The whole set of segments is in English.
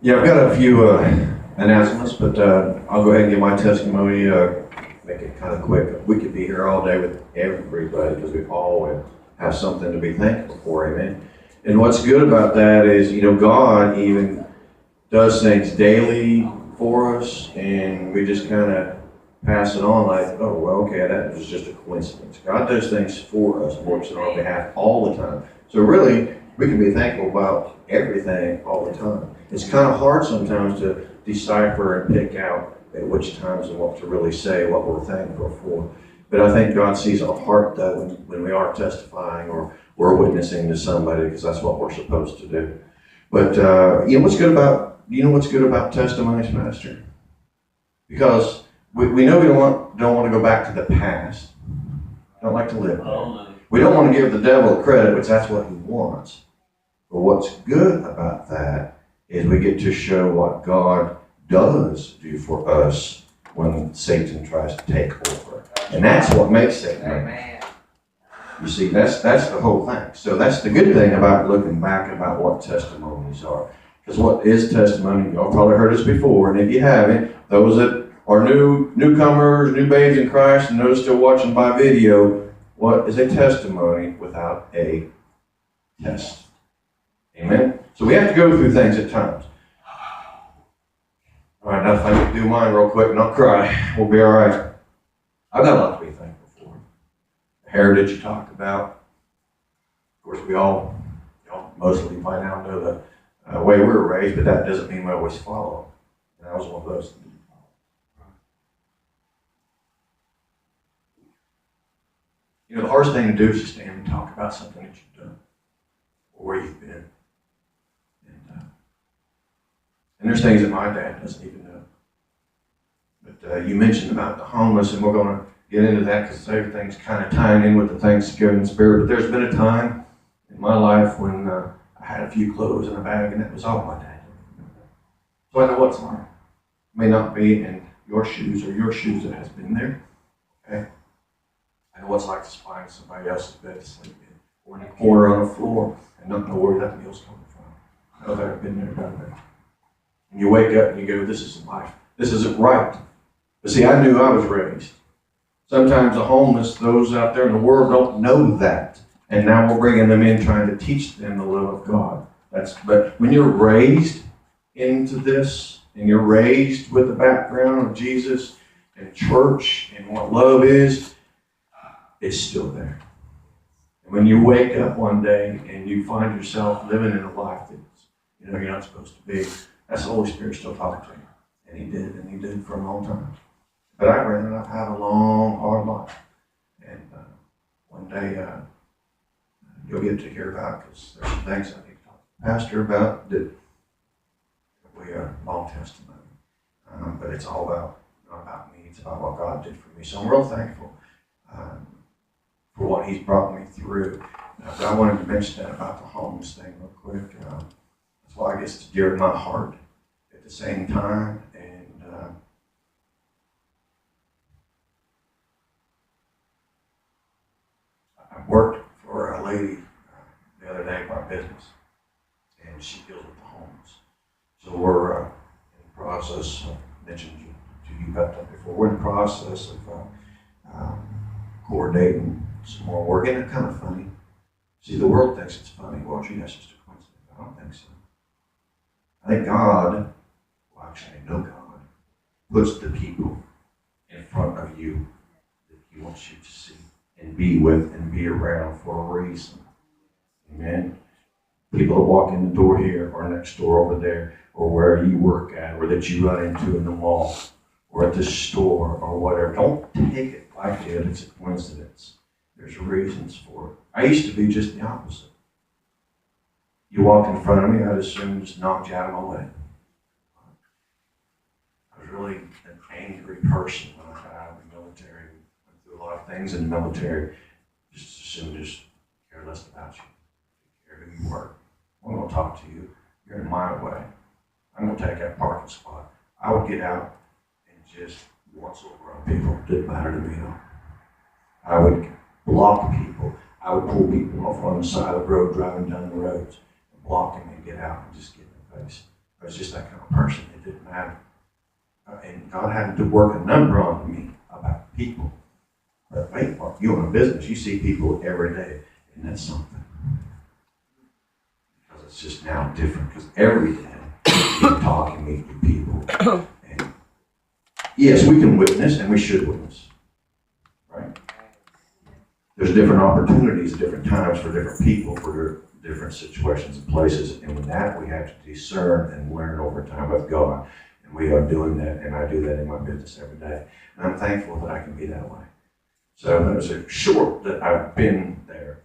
Yeah, I've got a few announcements, but I'll go ahead and give my testimony, make it kind of quick. We could be here all day with everybody because we all have something to be thankful for, amen. And what's good about that is, God even does things daily for us, and we just kind of pass it on like, oh, well, okay, that was just a coincidence. God does things for us, works on our behalf all the time. So really, we can be thankful about everything all the time. It's kind of hard sometimes to decipher and pick out at which times and what to really say, what we're thankful for. But I think God sees our heart, though, when we are testifying or we're witnessing to somebody, because that's what we're supposed to do. But what's good about testimonies, Master? Because we know we don't want to go back to the past. Don't like to live there. We don't want to give the devil credit, which that's what he wants. But what's good about that is we get to show what God does do for us when Satan tries to take over. And that's what makes Satan. Amen. You see, that's the whole thing. So that's the good thing about looking back about what testimonies are. Because what is testimony? Y'all probably heard this before, and if you haven't, those that are newcomers, new babes in Christ, and those still watching by video, what is a testimony without a test? Amen? So we have to go through things at times. All right, now if I can do mine real quick and not cry, we'll be all right. I've got a lot to be thankful for. The heritage you talked about. Of course, we all, mostly by now know the way we were raised, but that doesn't mean we always follow. And I was one of those that didn't follow. The hardest thing to do is just stand and talk about something that you've done or where you've been. And there's things that my dad doesn't even know. But you mentioned about the homeless, and we're going to get into that because everything's kind of tying in with the Thanksgiving spirit. But there's been a time in my life when I had a few clothes in a bag, and that was all my dad did. So I know what's like. It may not be in your shoes or your shoes that has been there. Okay? I know what's like to find somebody else's bed to sleep in, or in a corner on the floor, and not know where that meal's coming from. I know that I've been there, done that. And you wake up and you go, this isn't life. This isn't right. But see, I knew I was raised. Sometimes the homeless, those out there in the world, don't know that. And now we're bringing them in, trying to teach them the love of God. But when you're raised into this, and you're raised with the background of Jesus and church and what love is, it's still there. And when you wake up one day and you find yourself living in a life that you're not supposed to be, that's the Holy Spirit still talking to you. And he did for a long time. But I've had a long, hard life. And one day you'll get to hear about, because there's some things I need to talk to the pastor about that we are long testimony. But it's all not about me, it's about what God did for me. So I'm real thankful for what he's brought me through. But I wanted to mention that about the homeless thing real quick. That's why I guess it's dear to my heart at the same time. And I worked for a lady the other day for our business, and she deals with the homeless. So we're in the process, I mentioned to you about that before, we're in the process of coordinating some more work. And it's kind of funny. See, the world thinks it's funny. Well, gee, that's just a coincidence. I don't think so. I think God, well, actually I know God, puts the people in front of you that he wants you to see and be with and be around for a reason. Amen. People that walk in the door here or next door over there or where you work at or that you run into in the mall or at the store or whatever. Don't take it like it's a coincidence. There's reasons for it. I used to be just the opposite. You walk in front of me, I'd assume just knocked you out of my way. I was really an angry person when I got out of the military. Went through a lot of things in the military. Just assumed just care less about you. Care who you were. I'm going to talk to you. You're a mile away. I'm going to take that parking spot. I would get out and just once over on people. Didn't matter to me at all. I would block people. I would pull people off on the side of the road, driving down the roads, and block them and get out and just get in their face. I was just that kind of person. It didn't matter. And God had to work a number on me about people. But wait, Mark, you own a business. You see people every day. And that's something. Because it's just now different. Because every day you talk and meet with people. And yes, we can witness and we should witness. Right? There's different opportunities at different times for different people, for different situations and places. And with that, we have to discern and learn over time with God. And we are doing that, and I do that in my business every day. And I'm thankful that I can be that way. So that was a short that I've been there,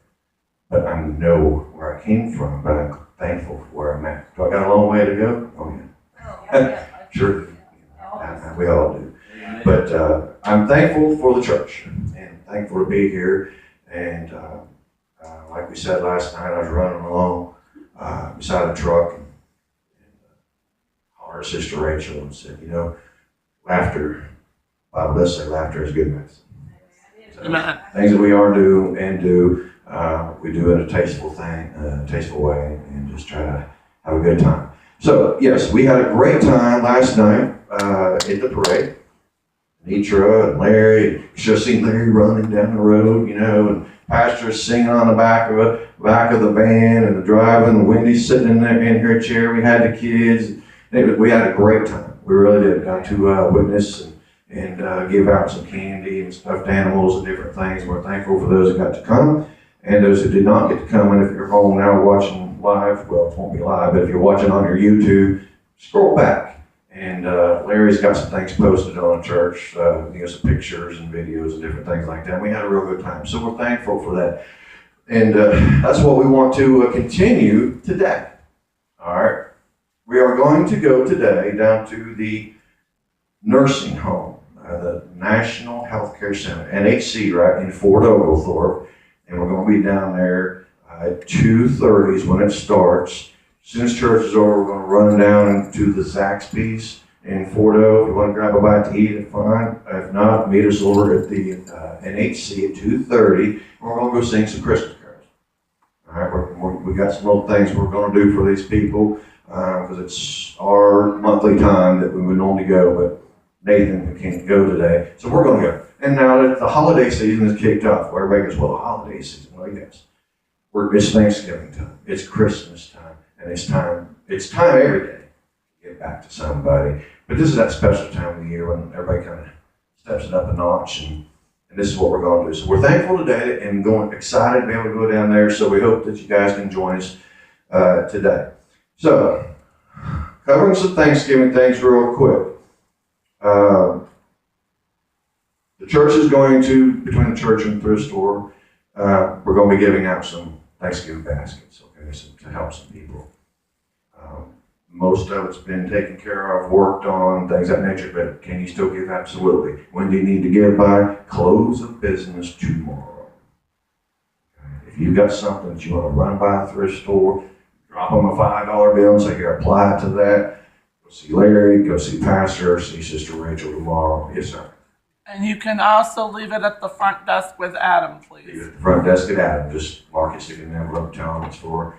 but I know where I came from, but I'm thankful for where I'm at. Do I got a long way to go? Oh, yeah. Sure. We all do. But I'm thankful for the church, and thankful to be here. And like we said last night, I was running along beside a truck, and our sister Rachel and said, laughter, Bible does say laughter is good medicine. So, things that we are do, we do in a tasteful way, and just try to have a good time. So, yes, we had a great time last night at the parade. Nitra and Larry, you should have seen Larry running down the road, and pastors singing on the back of the van, and the driving, and Wendy's sitting in her chair. We had the kids. We had a great time. We really did. Got to witness and give out some candy and stuffed animals and different things. We're thankful for those who got to come and those who did not get to come. And if you're home now watching live, well, it won't be live, but if you're watching on your YouTube, scroll back. And Larry's got some things posted on the church, some pictures and videos and different things like that. We had a real good time. So we're thankful for that. And that's what we want to continue today. All right. We are going to go today down to the nursing home, the National Healthcare Center, NHC, right, in Fort Oglethorpe. And we're going to be down there at 2:30 is when it starts. As soon as church is over, we're going to run down to the Zaxby's in Fort O. If you want to grab a bite to eat, it's fine. If not, meet us over at the NHC at 2:30. We're going to go sing some Christmas carols. All right, we got some little things we're going to do for these people. Because it's our monthly time that we would normally go, but Nathan can't go today, so we're going to go. And now that the holiday season is kicked off, where everybody goes, well, the holiday season, well, yes. It's Thanksgiving time, it's Christmas time, and it's time every day to get back to somebody. But this is that special time of the year when everybody kind of steps it up a notch, and this is what we're going to do. So we're thankful today and excited to be able to go down there, so we hope that you guys can join us today. So, covering some Thanksgiving things real quick. The church is going to, between the church and the thrift store, we're going to be giving out some Thanksgiving baskets, okay, to help some people. Most of it's been taken care of, worked on, things of that nature, but can you still give? Absolutely. When do you need to give by? Close of business tomorrow. Okay. If you've got something that you want to run by a thrift store, drop them a $5 bill and say, here, apply it to that. Go see Larry, go see Pastor, see Sister Rachel tomorrow. Yes, sir. And you can also leave it at the front desk with Adam, please. Leave it at the front desk at Adam. Just mark it, stick it in an envelope, tell him it's for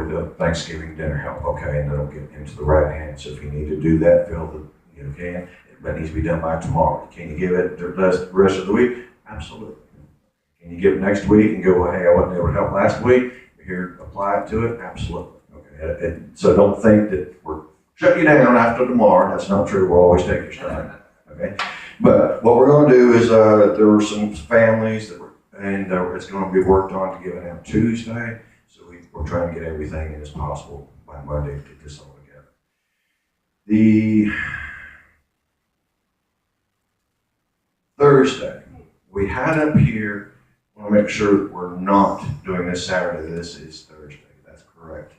the Thanksgiving dinner help, okay? And that'll get into the right hand. So if you need to do that, you can. That needs to be done by tomorrow. Can you give it the rest of the week? Absolutely. Can you give it next week and go, well, hey, I wasn't able to help last week. Here, apply it to it? Absolutely. Okay. So don't think that we're shutting you down after tomorrow. That's not true. We'll always take your stuff. Okay. But what we're going to do is there were some families that it's going to be worked on to give it out Tuesday. So we're trying to get everything in as possible by Monday to get this all together. The Thursday we had up here. I want to make sure that we're not doing this Saturday. This is Thursday. That's correct.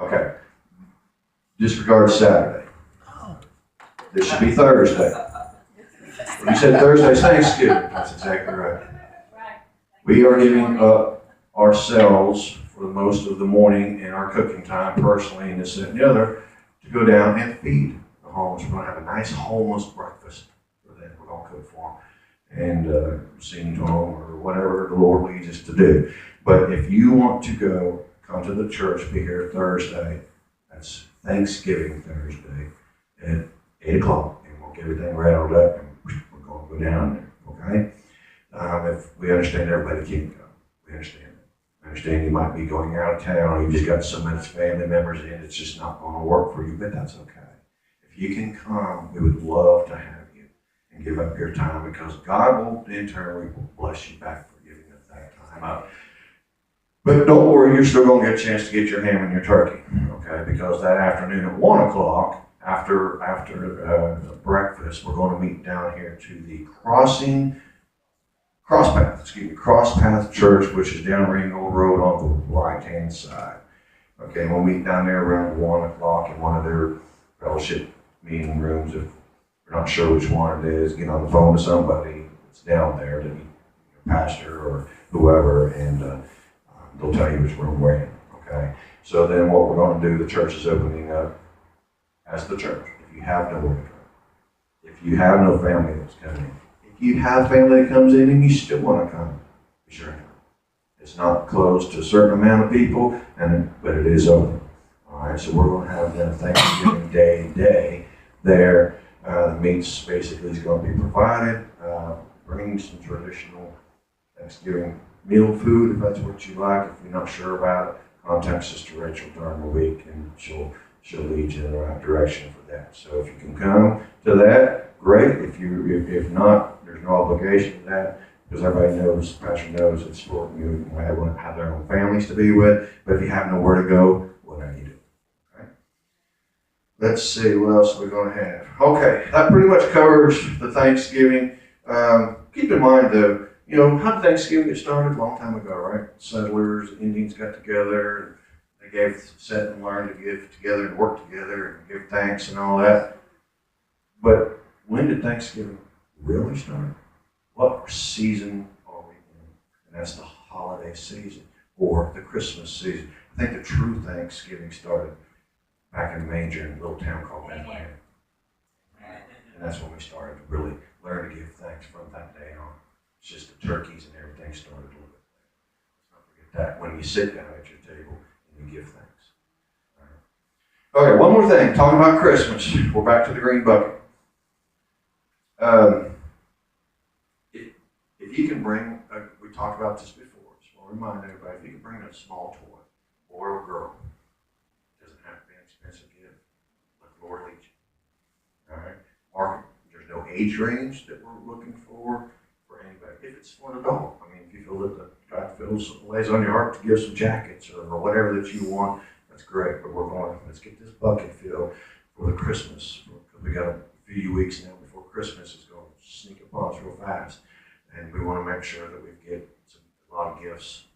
Okay. Disregard Saturday. This should be Thursday. You said Thursday's Thanksgiving. That's exactly right. We are giving up ourselves for most of the morning and our cooking time personally and this and the other to go down and feed the homeless. We're going to have a nice homeless breakfast for them. We're going to cook for them and sing to them or whatever the Lord leads us to do. But if you want to go, come to the church, be here Thursday at That's Thanksgiving Thursday at 8 o'clock, and we'll get everything rattled up, and we're going to go down there, okay? If we understand everybody can't go, we understand it. I understand you might be going out of town, or you just got so many family members in, it's just not going to work for you, but that's okay. If you can come, we would love to have you and give up your time, because God will, in turn, we will bless you back for giving up that time up. But don't worry, you're still going to get a chance to get your ham and your turkey, okay? Because that afternoon at 1 o'clock, after breakfast, we're going to meet down here to the Crosspath Church, which is down Ringo Road on the right-hand side. Okay, we'll meet down there around 1 o'clock in one of their fellowship meeting rooms. If you're not sure which one it is, get on the phone to somebody that's down there, to be pastor or whoever, and they'll tell you which room we're in, okay? So then what we're going to do, the church is opening up as the church. If you have nowhere to go, if you have no family that's coming in, if you have family that comes in and you still want to come, be sure to come. It's not closed to a certain amount of people, but it is open. All right, so we're going to have then Thanksgiving Day there. The meats basically is going to be provided. Bring some traditional Thanksgiving meal food if that's what you like. If you're not sure about it, contact Sister Rachel during the week, and she'll lead you in the right direction for that. So if you can come to that, great. If not, there's no obligation to that, because everybody knows, Pastor knows, it's for you. Everyone have their own families to be with. But if you have nowhere to go, whatever you do. Okay. Let's see what else we're going to have. Okay, that pretty much covers the Thanksgiving. Keep in mind though, how did Thanksgiving get started? A long time ago, right? Settlers, Indians got together. They sat and learned to give together and work together and give thanks and all that. But when did Thanksgiving really start? What season are we in? And that's the holiday season, or the Christmas season. I think the true Thanksgiving started back in the manger in a little town called Bethlehem. And that's when we started to really learn to give thanks from that day on. It's just the turkeys and everything started a little bit later. Let's not forget that when you sit down at your table and you give thanks. All right. Okay, one more thing. Talking about Christmas. We're back to the green bucket. If you can bring, we talked about this before, just want to remind everybody, if you can bring a small toy, boy or girl, it doesn't have to be an expensive gift. Let the Lord lead you. All right? Mark, there's no age range that we're looking for anybody. If it's for an adult, if you feel that God lays on your heart to give some jackets or whatever that you want, that's great. But let's get this bucket filled for the Christmas, because we got a few weeks now before Christmas is going to sneak upon us real fast. And we want to make sure that we get a lot of gifts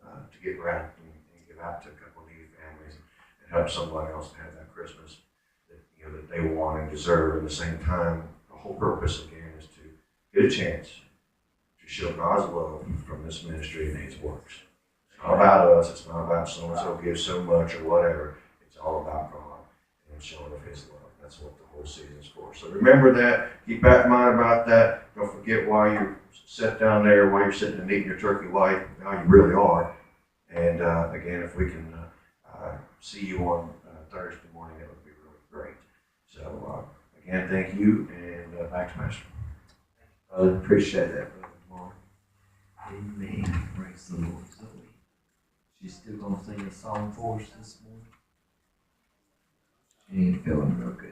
to get wrapped and give out to a couple of needy families and help somebody else to have that Christmas that they want and deserve. At the same time, the whole purpose again is to get a chance to show God's love from this ministry and His works. It's not about us. It's not about so-and-so gives so much or whatever. It's all about God and showing of His love. That's what the whole season's for. So remember that. Keep that in mind about that. Don't forget why you're set down there, while you're sitting and eating your turkey, why you really are. And again, if we can see you on Thursday morning, that would be really great. So again, thank you, and back to Pastor. I appreciate that, Brother Mark. Amen. Praise the Lord. Zoe, she's still going to sing a song for us this morning. She ain't feeling real good.